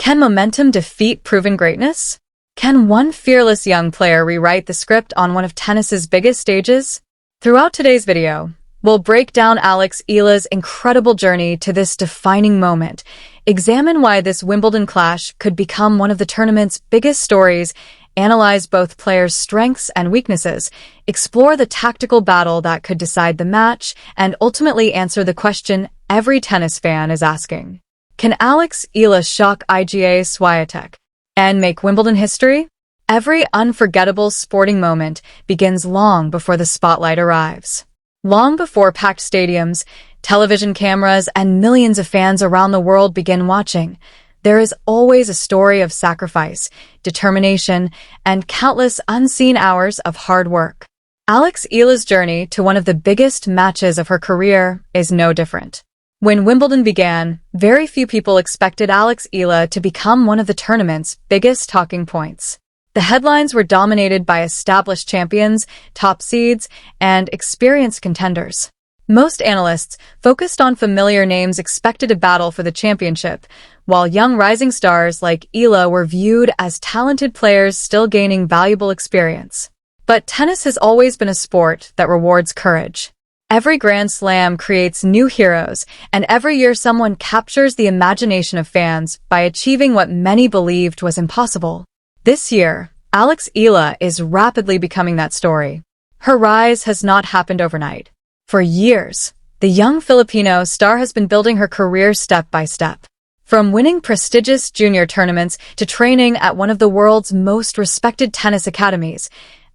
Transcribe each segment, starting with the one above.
Can momentum defeat proven greatness? Can one fearless young player rewrite the script on one of tennis's biggest stages? Throughout today's video, we'll break down Alex Eala's incredible journey to this defining moment, examine why this Wimbledon clash could become one of the tournament's biggest stories, analyze both players' strengths and weaknesses, explore the tactical battle that could decide the match, and ultimately answer the question every tennis fan is asking. Can Alex Eala shock Iga Swiatek and make Wimbledon history? Every unforgettable sporting moment begins long before the spotlight arrives. Long before packed stadiums, television cameras, and millions of fans around the world begin watching, there is always a story of sacrifice, determination, and countless unseen hours of hard work. Alex Eala's journey to one of the biggest matches of her career is no different. When Wimbledon began, very few people expected Alex Eala to become one of the tournament's biggest talking points. The headlines were dominated by established champions, top seeds, and experienced contenders. Most analysts focused on familiar names expected a battle for the championship, while young rising stars like Eala were viewed as talented players still gaining valuable experience. But tennis has always been a sport that rewards courage. Every Grand Slam creates new heroes, and every year someone captures the imagination of fans by achieving what many believed was impossible. This year, Alex Eala is rapidly becoming that story. Her rise has not happened overnight. For years, the young Filipino star has been building her career step by step. From winning prestigious junior tournaments to training at one of the world's most respected tennis academies,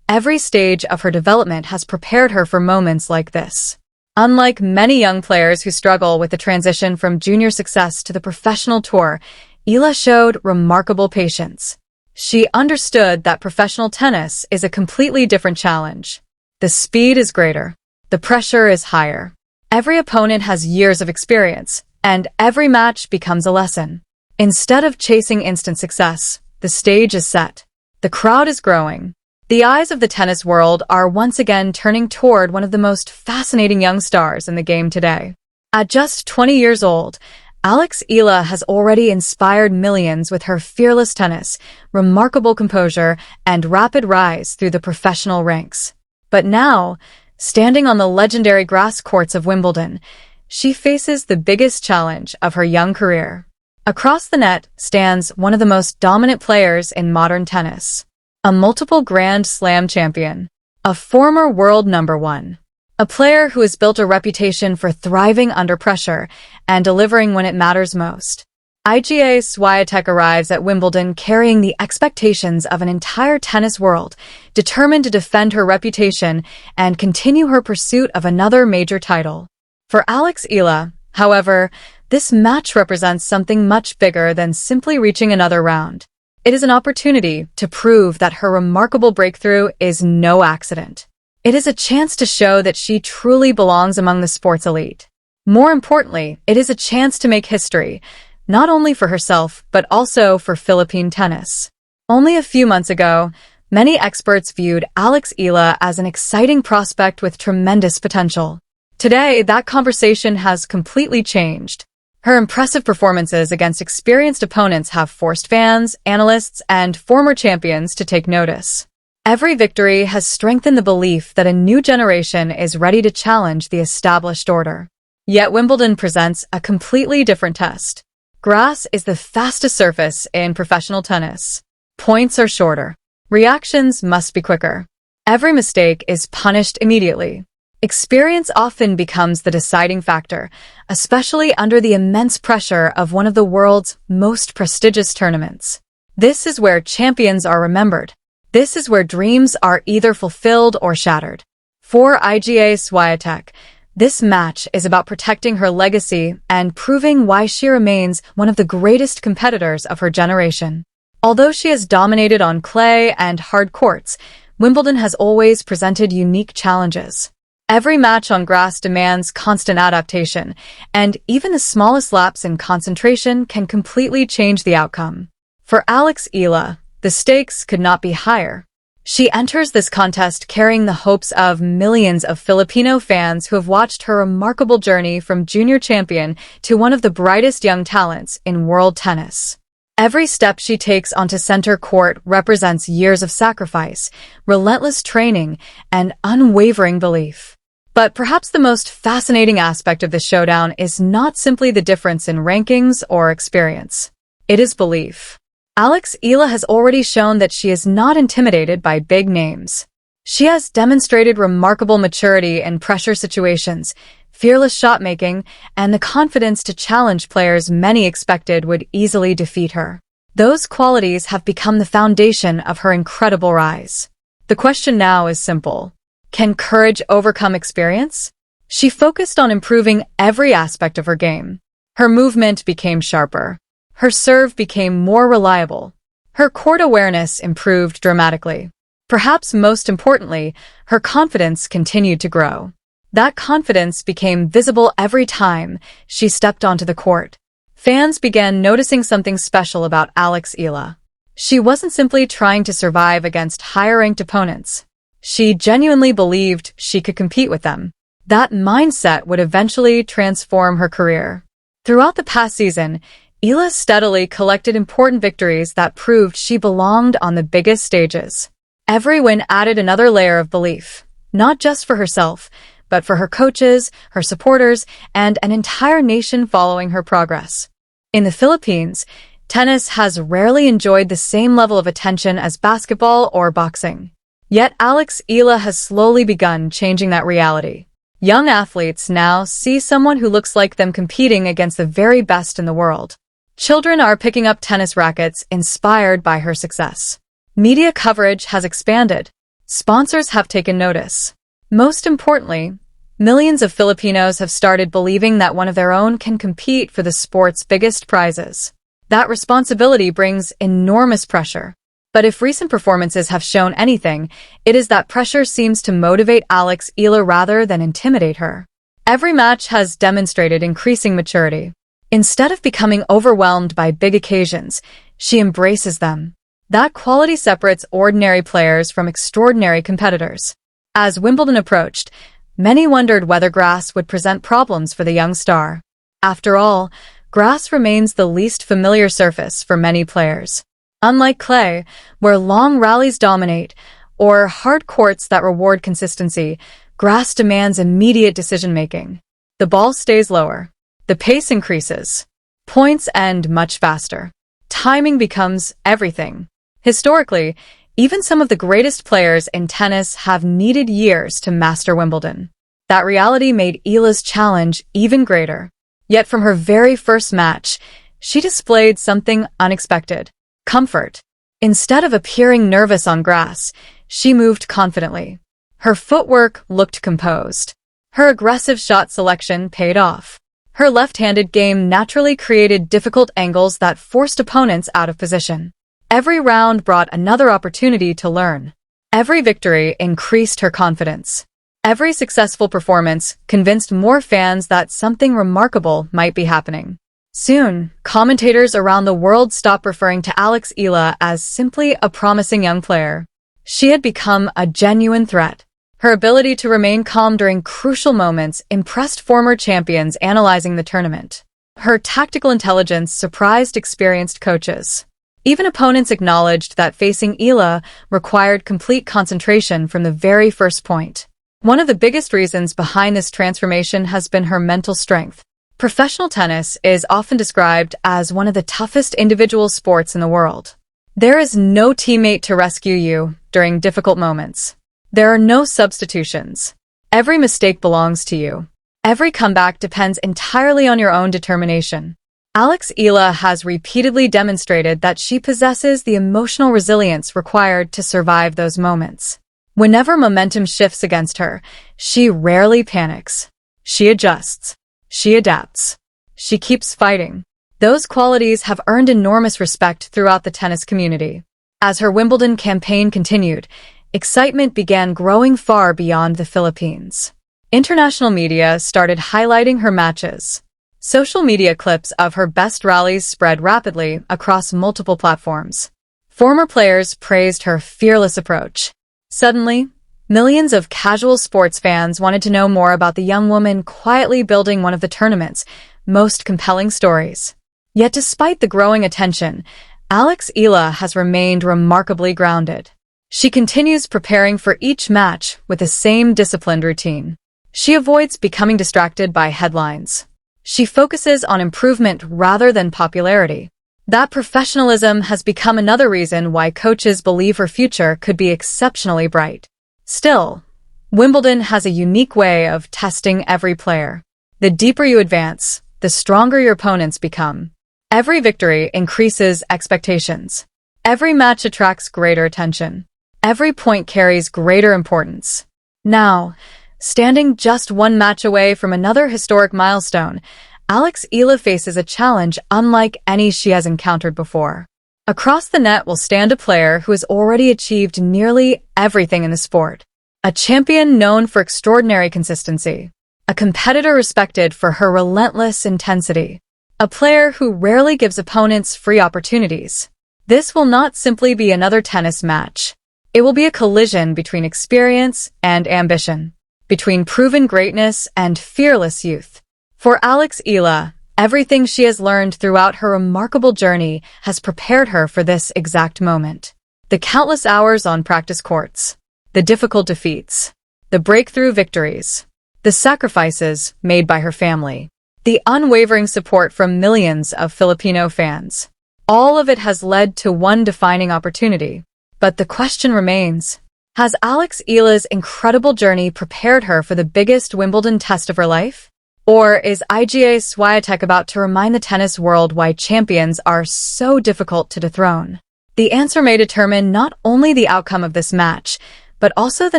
every stage of her development has prepared her for moments like this. Unlike many young players who struggle with the transition from junior success to the professional tour, Eala showed remarkable patience. She understood that professional tennis is a completely different challenge. The speed is greater. The pressure is higher. Every opponent has years of experience, and every match becomes a lesson. Instead of chasing instant success, the stage is set. The crowd is growing. The eyes of the tennis world are once again turning toward one of the most fascinating young stars in the game today. At just 20 years old, Alex Eala has already inspired millions with her fearless tennis, remarkable composure, and rapid rise through the professional ranks. But now, standing on the legendary grass courts of Wimbledon, she faces the biggest challenge of her young career. Across the net stands one of the most dominant players in modern tennis. A multiple Grand Slam champion, a former world number one, a player who has built a reputation for thriving under pressure and delivering when it matters most. Iga Swiatek arrives at Wimbledon carrying the expectations of an entire tennis world, determined to defend her reputation and continue her pursuit of another major title. For Alex Eala, however, this match represents something much bigger than simply reaching another round. It is an opportunity to prove that her remarkable breakthrough is no accident. It is a chance to show that she truly belongs among the sport's elite. More importantly, it is a chance to make history, not only for herself, but also for Philippine tennis. Only a few months ago, many experts viewed Alex Eala as an exciting prospect with tremendous potential. Today, that conversation has completely changed. Her impressive performances against experienced opponents have forced fans, analysts, and former champions to take notice. Every victory has strengthened the belief that a new generation is ready to challenge the established order. Yet Wimbledon presents a completely different test. Grass is the fastest surface in professional tennis. Points are shorter. Reactions must be quicker. Every mistake is punished immediately. Experience often becomes the deciding factor, especially under the immense pressure of one of the world's most prestigious tournaments. This is where champions are remembered. This is where dreams are either fulfilled or shattered. For Iga Swiatek, this match is about protecting her legacy and proving why she remains one of the greatest competitors of her generation. Although she has dominated on clay and hard courts, Wimbledon has always presented unique challenges. Every match on grass demands constant adaptation, and even the smallest lapse in concentration can completely change the outcome. For Alex Eala, the stakes could not be higher. She enters this contest carrying the hopes of millions of Filipino fans who have watched her remarkable journey from junior champion to one of the brightest young talents in world tennis. Every step she takes onto center court represents years of sacrifice, relentless training, and unwavering belief. But perhaps the most fascinating aspect of this showdown is not simply the difference in rankings or experience. It is belief. Alex Eala has already shown that she is not intimidated by big names. She has demonstrated remarkable maturity in pressure situations, fearless shot-making, and the confidence to challenge players many expected would easily defeat her. Those qualities have become the foundation of her incredible rise. The question now is simple. Can courage overcome experience? She focused on improving every aspect of her game. Her movement became sharper. Her serve became more reliable. Her court awareness improved dramatically. Perhaps most importantly, her confidence continued to grow. That confidence became visible every time she stepped onto the court. Fans began noticing something special about Alex Eala. She wasn't simply trying to survive against higher-ranked opponents. She genuinely believed she could compete with them. That mindset would eventually transform her career. Throughout the past season, Eala steadily collected important victories that proved she belonged on the biggest stages. Every win added another layer of belief, not just for herself, but for her coaches, her supporters, and an entire nation following her progress. In the Philippines, tennis has rarely enjoyed the same level of attention as basketball or boxing. Yet Alex Eala has slowly begun changing that reality. Young athletes now see someone who looks like them competing against the very best in the world. Children are picking up tennis rackets inspired by her success. Media coverage has expanded. Sponsors have taken notice. Most importantly, millions of Filipinos have started believing that one of their own can compete for the sport's biggest prizes. That responsibility brings enormous pressure. But if recent performances have shown anything, it is that pressure seems to motivate Alex Eala rather than intimidate her. Every match has demonstrated increasing maturity. Instead of becoming overwhelmed by big occasions, she embraces them. That quality separates ordinary players from extraordinary competitors. As Wimbledon approached, many wondered whether grass would present problems for the young star. After all, grass remains the least familiar surface for many players. Unlike clay, where long rallies dominate, or hard courts that reward consistency, grass demands immediate decision-making. The ball stays lower. The pace increases. Points end much faster. Timing becomes everything. Historically, even some of the greatest players in tennis have needed years to master Wimbledon. That reality made Eala's challenge even greater. Yet from her very first match, she displayed something unexpected. Comfort. Instead of appearing nervous on grass, she moved confidently. Her footwork looked composed. Her aggressive shot selection paid off. Her left-handed game naturally created difficult angles that forced opponents out of position. Every round brought another opportunity to learn. Every victory increased her confidence. Every successful performance convinced more fans that something remarkable might be happening. Soon, commentators around the world stopped referring to Alex Eala as simply a promising young player. She had become a genuine threat. Her ability to remain calm during crucial moments impressed former champions analyzing the tournament. Her tactical intelligence surprised experienced coaches. Even opponents acknowledged that facing Eala required complete concentration from the very first point. One of the biggest reasons behind this transformation has been her mental strength. Professional tennis is often described as one of the toughest individual sports in the world. There is no teammate to rescue you during difficult moments. There are no substitutions. Every mistake belongs to you. Every comeback depends entirely on your own determination. Alex Eala has repeatedly demonstrated that she possesses the emotional resilience required to survive those moments. Whenever momentum shifts against her, she rarely panics. She adjusts. She adapts. She keeps fighting. Those qualities have earned enormous respect throughout the tennis community. As her Wimbledon campaign continued, excitement began growing far beyond the Philippines. International media started highlighting her matches. Social media clips of her best rallies spread rapidly across multiple platforms. Former players praised her fearless approach. Suddenly, millions of casual sports fans wanted to know more about the young woman quietly building one of the tournament's most compelling stories. Yet despite the growing attention, Alex Eala has remained remarkably grounded. She continues preparing for each match with the same disciplined routine. She avoids becoming distracted by headlines. She focuses on improvement rather than popularity. That professionalism has become another reason why coaches believe her future could be exceptionally bright. Still, Wimbledon has a unique way of testing every player. The deeper you advance, the stronger your opponents become. Every victory increases expectations. Every match attracts greater attention. Every point carries greater importance. Now, standing just one match away from another historic milestone, Alex Eala faces a challenge unlike any she has encountered before. Across the net will stand a player who has already achieved nearly everything in the sport. A champion known for extraordinary consistency. A competitor respected for her relentless intensity. A player who rarely gives opponents free opportunities. This will not simply be another tennis match. It will be a collision between experience and ambition, between proven greatness and fearless youth. For Alex Eala, everything she has learned throughout her remarkable journey has prepared her for this exact moment. The countless hours on practice courts, the difficult defeats, the breakthrough victories, the sacrifices made by her family, the unwavering support from millions of Filipino fans. All of it has led to one defining opportunity. But the question remains, has Alex Eala's incredible journey prepared her for the biggest Wimbledon test of her life? Or is Iga Swiatek about to remind the tennis world why champions are so difficult to dethrone? The answer may determine not only the outcome of this match, but also the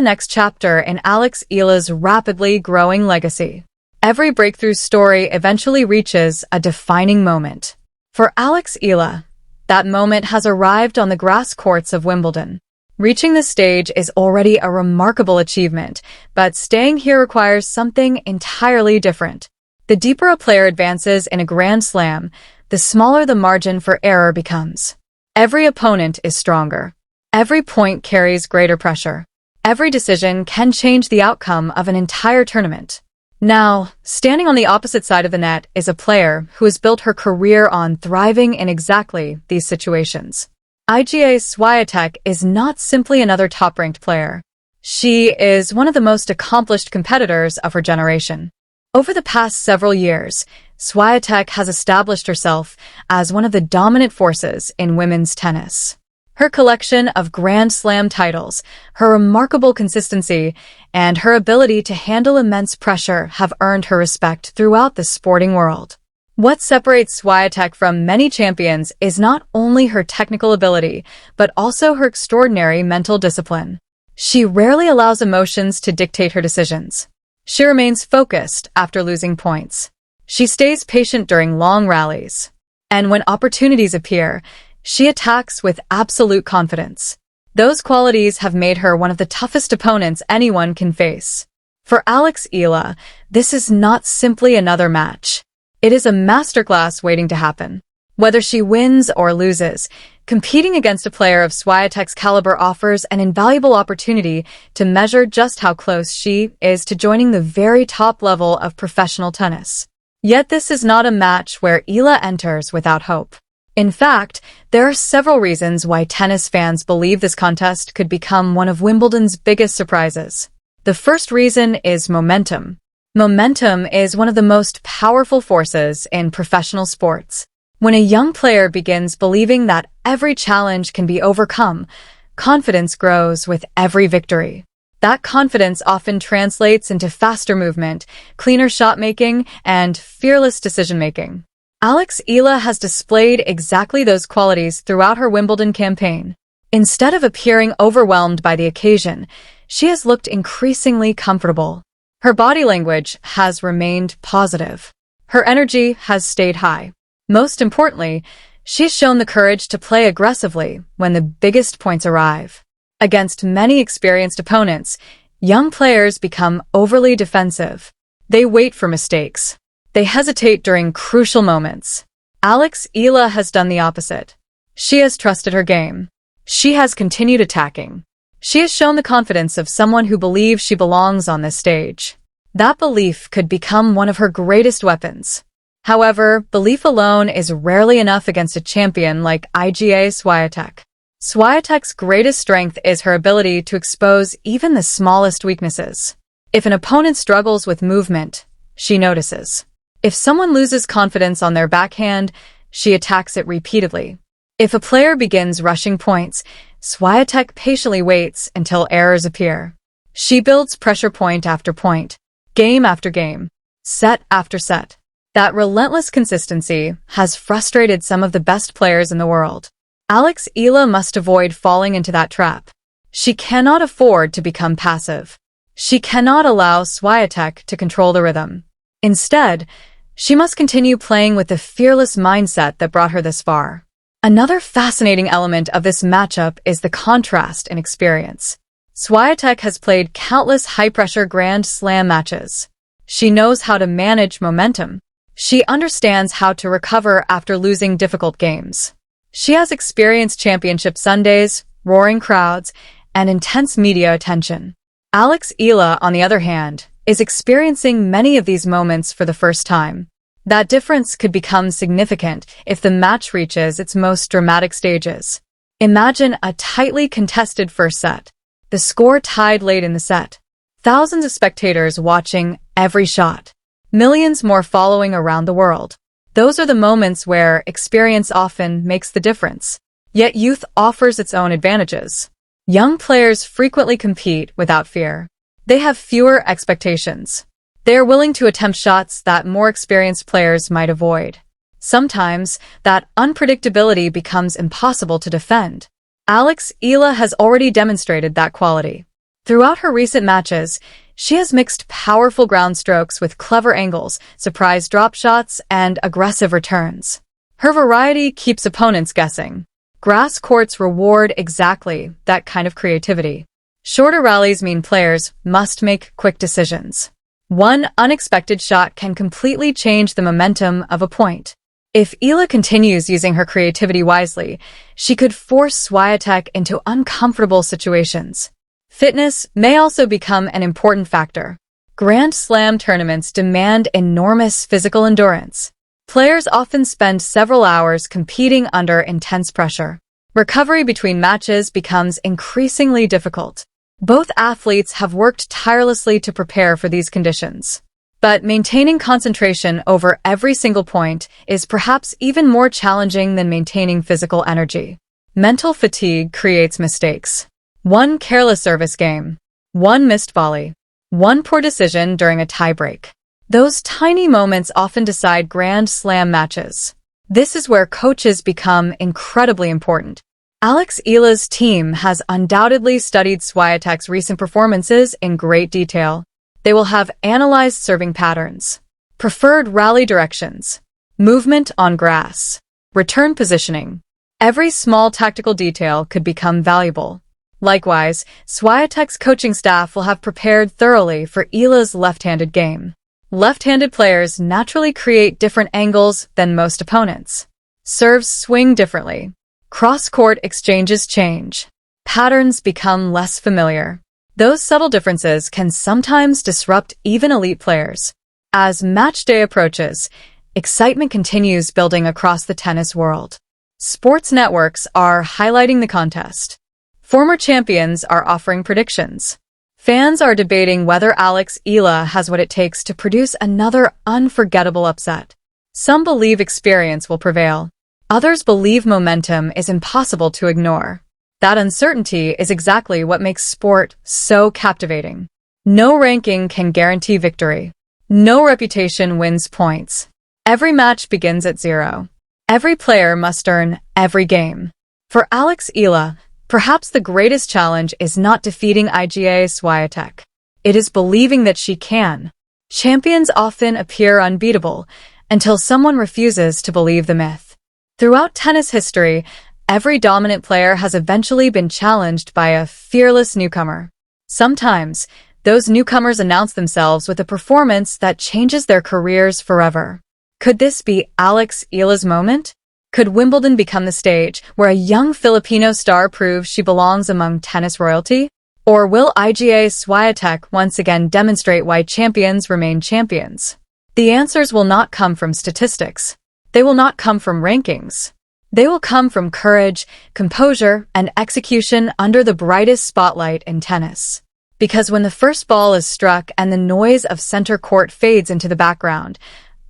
next chapter in Alex Eala's rapidly growing legacy. Every breakthrough story eventually reaches a defining moment. For Alex Eala, that moment has arrived on the grass courts of Wimbledon. Reaching the stage is already a remarkable achievement, but staying here requires something entirely different. The deeper a player advances in a Grand Slam, the smaller the margin for error becomes. Every opponent is stronger. Every point carries greater pressure. Every decision can change the outcome of an entire tournament. Now, standing on the opposite side of the net is a player who has built her career on thriving in exactly these situations. Iga Swiatek is not simply another top-ranked player. She is one of the most accomplished competitors of her generation. Over the past several years, Swiatek has established herself as one of the dominant forces in women's tennis. Her collection of Grand Slam titles, her remarkable consistency, and her ability to handle immense pressure have earned her respect throughout the sporting world. What separates Swiatek from many champions is not only her technical ability, but also her extraordinary mental discipline. She rarely allows emotions to dictate her decisions. She remains focused after losing points. She stays patient during long rallies. And when opportunities appear, she attacks with absolute confidence. Those qualities have made her one of the toughest opponents anyone can face. For Alex Eala, this is not simply another match. It is a masterclass waiting to happen. Whether she wins or loses, competing against a player of Swiatek's caliber offers an invaluable opportunity to measure just how close she is to joining the very top level of professional tennis. Yet this is not a match where Eala enters without hope. In fact, there are several reasons why tennis fans believe this contest could become one of Wimbledon's biggest surprises. The first reason is momentum. Momentum is one of the most powerful forces in professional sports. When a young player begins believing that every challenge can be overcome, confidence grows with every victory. That confidence often translates into faster movement, cleaner shot-making, and fearless decision-making. Alex Eala has displayed exactly those qualities throughout her Wimbledon campaign. Instead of appearing overwhelmed by the occasion, she has looked increasingly comfortable. Her body language has remained positive. Her energy has stayed high. Most importantly, she's shown the courage to play aggressively when the biggest points arrive. Against many experienced opponents, young players become overly defensive. They wait for mistakes. They hesitate during crucial moments. Alex Eala has done the opposite. She has trusted her game. She has continued attacking. She has shown the confidence of someone who believes she belongs on this stage. That belief could become one of her greatest weapons. However, belief alone is rarely enough against a champion like Iga Swiatek. Swiatek's greatest strength is her ability to expose even the smallest weaknesses. If an opponent struggles with movement, she notices. If someone loses confidence on their backhand, she attacks it repeatedly. If a player begins rushing points, Swiatek patiently waits until errors appear. She builds pressure point after point, game after game, set after set. That relentless consistency has frustrated some of the best players in the world. Alex Eala must avoid falling into that trap. She cannot afford to become passive. She cannot allow Swiatek to control the rhythm. Instead, she must continue playing with the fearless mindset that brought her this far. Another fascinating element of this matchup is the contrast in experience. Swiatek has played countless high-pressure Grand Slam matches. She knows how to manage momentum. She understands how to recover after losing difficult games. She has experienced championship Sundays, roaring crowds, and intense media attention. Alex Eala, on the other hand, is experiencing many of these moments for the first time. That difference could become significant if the match reaches its most dramatic stages. Imagine a tightly contested first set. The score tied late in the set. Thousands of spectators watching every shot. Millions more following around the world. Those are the moments where experience often makes the difference. Yet youth offers its own advantages. Young players frequently compete without fear. They have fewer expectations. They are willing to attempt shots that more experienced players might avoid. Sometimes, that unpredictability becomes impossible to defend. Alex Eala has already demonstrated that quality. Throughout her recent matches, she has mixed powerful ground strokes with clever angles, surprise drop shots, and aggressive returns. Her variety keeps opponents guessing. Grass courts reward exactly that kind of creativity. Shorter rallies mean players must make quick decisions. One unexpected shot can completely change the momentum of a point. If Eala continues using her creativity wisely, she could force Swiatek into uncomfortable situations. Fitness may also become an important factor. Grand Slam tournaments demand enormous physical endurance. Players often spend several hours competing under intense pressure. Recovery between matches becomes increasingly difficult. Both athletes have worked tirelessly to prepare for these conditions. But maintaining concentration over every single point is perhaps even more challenging than maintaining physical energy. Mental fatigue creates mistakes. One careless service game. One missed volley. One poor decision during a tiebreak. Those tiny moments often decide Grand Slam matches. This is where coaches become incredibly important. Alex Eala's team has undoubtedly studied Swiatek's recent performances in great detail. They will have analyzed serving patterns, preferred rally directions, movement on grass, return positioning. Every small tactical detail could become valuable. Likewise, Swiatek's coaching staff will have prepared thoroughly for Eala's left-handed game. Left-handed players naturally create different angles than most opponents. Serves swing differently. Cross-court exchanges change. Patterns become less familiar. Those subtle differences can sometimes disrupt even elite players. As match day approaches, excitement continues building across the tennis world. Sports networks are highlighting the contest. Former champions are offering predictions. Fans are debating whether Alex Eala has what it takes to produce another unforgettable upset. Some believe experience will prevail. Others believe momentum is impossible to ignore. That uncertainty is exactly what makes sport so captivating. No ranking can guarantee victory. No reputation wins points. Every match begins at zero. Every player must earn every game. For Alex Eala, perhaps the greatest challenge is not defeating Iga Swiatek. It is believing that she can. Champions often appear unbeatable until someone refuses to believe the myth. Throughout tennis history, every dominant player has eventually been challenged by a fearless newcomer. Sometimes, those newcomers announce themselves with a performance that changes their careers forever. Could this be Alex Eala's moment? Could Wimbledon become the stage where a young Filipino star proves she belongs among tennis royalty? Or will Iga Swiatek once again demonstrate why champions remain champions? The answers will not come from statistics. They will not come from rankings. They will come from courage, composure, and execution under the brightest spotlight in tennis. Because when the first ball is struck and the noise of center court fades into the background,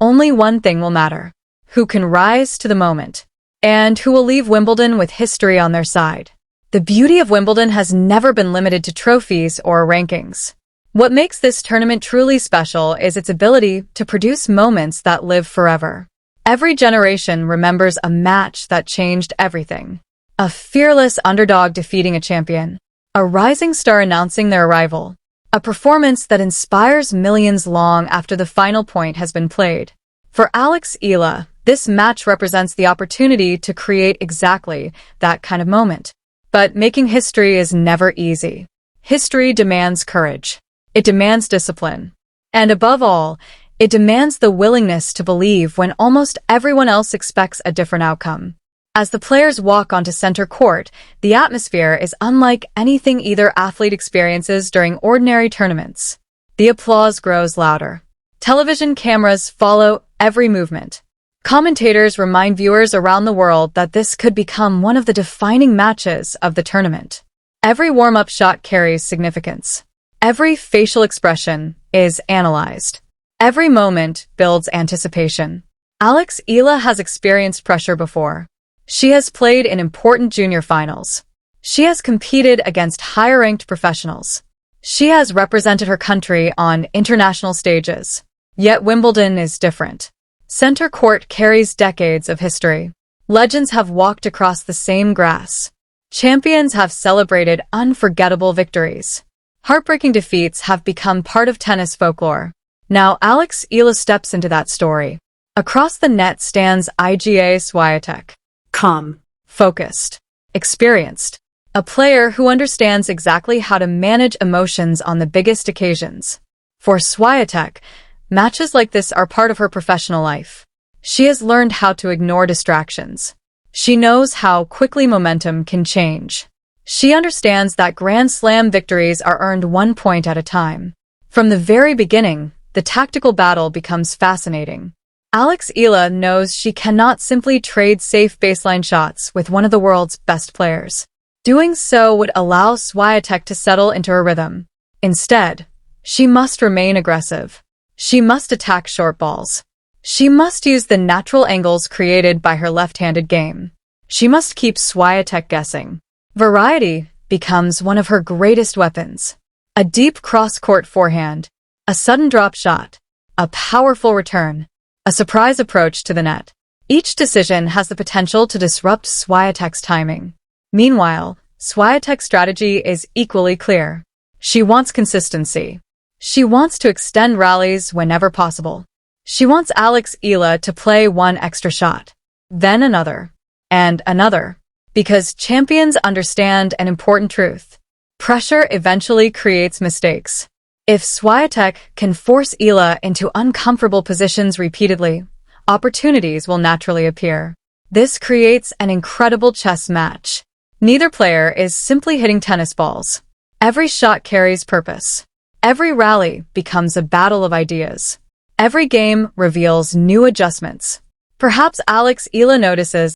only one thing will matter: who can rise to the moment, and who will leave Wimbledon with history on their side. The beauty of Wimbledon has never been limited to trophies or rankings. What makes this tournament truly special is its ability to produce moments that live forever. Every generation remembers a match that changed everything. A fearless underdog defeating a champion. A rising star announcing their arrival. A performance that inspires millions long after the final point has been played. For Alex Eala, this match represents the opportunity to create exactly that kind of moment. But making history is never easy. History demands courage. It demands discipline. And above all, it demands the willingness to believe when almost everyone else expects a different outcome. As the players walk onto center court, the atmosphere is unlike anything either athlete experiences during ordinary tournaments. The applause grows louder. Television cameras follow every movement. Commentators remind viewers around the world that this could become one of the defining matches of the tournament. Every warm-up shot carries significance. Every facial expression is analyzed. Every moment builds anticipation. Alex Eala has experienced pressure before. She has played in important junior finals. She has competed against higher-ranked professionals. She has represented her country on international stages. Yet Wimbledon is different. Center court carries decades of history. Legends have walked across the same grass. Champions have celebrated unforgettable victories. Heartbreaking defeats have become part of tennis folklore. Now Alex Eala steps into that story. Across the net stands Iga Swiatek. Calm, Focused. Experienced. A player who understands exactly how to manage emotions on the biggest occasions. For Swiatek, matches like this are part of her professional life. She has learned how to ignore distractions. She knows how quickly momentum can change. She understands that Grand Slam victories are earned 1 point at a time. From the very beginning, the tactical battle becomes fascinating. Alex Eala knows she cannot simply trade safe baseline shots with one of the world's best players. Doing so would allow Swiatek to settle into her rhythm. Instead, she must remain aggressive. She must attack short balls. She must use the natural angles created by her left-handed game. She must keep Swiatek guessing. Variety becomes one of her greatest weapons. A deep cross-court forehand, a sudden drop shot, a powerful return, a surprise approach to the net. Each decision has the potential to disrupt Swiatek's timing. Meanwhile, Swiatek's strategy is equally clear. She wants consistency. She wants to extend rallies whenever possible. She wants Alex Eala to play one extra shot, then another, and another. Because champions understand an important truth. Pressure eventually creates mistakes. If Swiatek can force Eala into uncomfortable positions repeatedly, opportunities will naturally appear. This creates an incredible chess match. Neither player is simply hitting tennis balls. Every shot carries purpose. Every rally becomes a battle of ideas. Every game reveals new adjustments. Perhaps Alex Eala notices